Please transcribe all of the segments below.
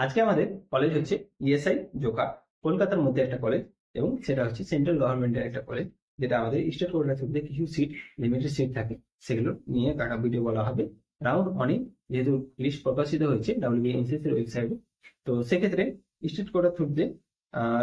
আজকে আমাদের কলেজ হচ্ছে ইএসআই জোকা, কলকাতার মধ্যে একটা কলেজ এবং সেটা হচ্ছে সেন্ট্রাল গভর্নমেন্টের একটা কলেজ, যেটা আমাদের স্টেট কোটার থ্রুতে কিছু সিট, লিমিটেড সিট থাকে, সেগুলো নিয়ে কাটা ভিডিও বলা হবে। রাউন্ড অনেক যেহেতু লিস্ট প্রকাশিত হয়েছে ডাব্লিউবিএনসিসি এর ওয়েবসাইটে, তো সেক্ষেত্রে স্টেট কোটার থ্রুতে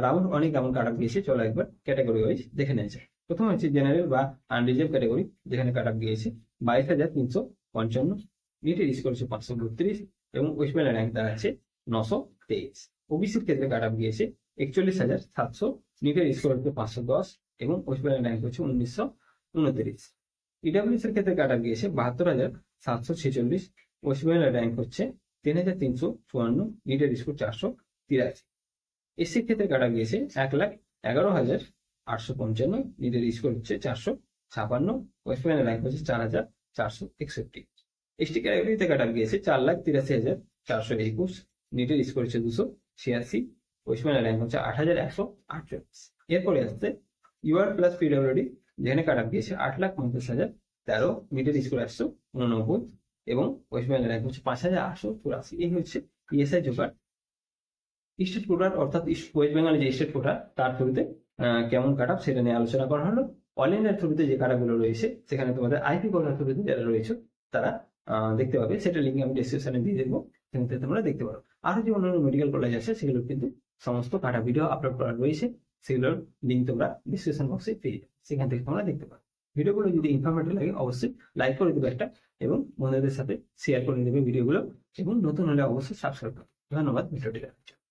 রাউন্ড অনেক এমন কাট অফ গিয়েছে। চলো একবার ক্যাটাগরি ওয়াইজ দেখে নেওয়া যায়। প্রথম হচ্ছে জেনারেল বা আনরিজার্ভ ক্যাটাগরি, যেখানে কাট অফ গিয়েছে 22,355, নিটের স্কোর হচ্ছে 532 এবং ওয়েস্ট বেঙ্গল র্যাঙ্ক দাঁড়াচ্ছে 923। ওবিসির ক্ষেত্রে কাট অফ গিয়েছে 41,700, নিটের স্কোর হচ্ছে 510 এবং ওয়েস্ট বেঙ্গল র্যাঙ্ক হচ্ছে 1929। ইডাব্লিউএস এর ক্ষেত্রে কাট অফ গিয়েছে 72,746, ওয়েস্ট বেঙ্গল র্যাঙ্ক হচ্ছে 3,354, নিটের স্কোর 483। এসসির ক্ষেত্রে কাটা গিয়েছে 1,11,855, নিটের স্কোর হচ্ছে 456, ওয়েস্ট বেঙ্গল র্যাঙ্ক হচ্ছে 4,461। এসটি ক্যাটাগরিতে কাটা গিয়েছে 4,83,421, নিটের স্কোর হচ্ছে 286, ওয়েস্ট বেঙ্গল র্যাঙ্ক হচ্ছে 8,148। এরপরে আসছে ইউআর প্লাস পিডব্লিউডি, যেখানে কাটা গিয়েছে 8,50,013, নিটের স্কোর 189 এবং ওয়েস্ট বেঙ্গল র্যাঙ্ক হচ্ছে 5,884। এই হচ্ছে ইএসআই জোকার স্টেট কোটার, অর্থাৎ ওয়েস্ট বেঙ্গলের যে স্টেট কোটা তার থ্রুতে কেমন কাট অফ সেটা নিয়ে আলোচনা করা হলো। অল ইন্ডিয়ার থ্রুতে যে কাটাগুলো রয়েছে সেখানে তোমাদের আইপি কোটার থ্রুতে যারা রয়েছে তারা দেখতে পাবে, সেটা লিঙ্ক আমি ডিসক্রিপশনে দিয়ে দেবো, সেখান থেকে তোমরা দেখতে পারো। আরো যে অন্যান্য মেডিকেল কলেজ আছে সেগুলো কিন্তু সমস্ত কাটা ভিডিও আপলোড করা রয়েছে, সেগুলোর লিঙ্ক তোমরা ডিসক্রিপশন বক্সে পেয়ে যাবে, সেখান থেকে তোমরা দেখতে পারো। ভিডিওগুলো যদি ইনফরমেটিভ লাগে অবশ্যই লাইক করে দেবে একটা, এবং বন্ধুদের সাথে শেয়ার করে দেবে ভিডিওগুলো, এবং নতুন হলে অবশ্যই সাবস্ক্রাইব করো। ধন্যবাদ ভিডিওটি দেখার জন্য।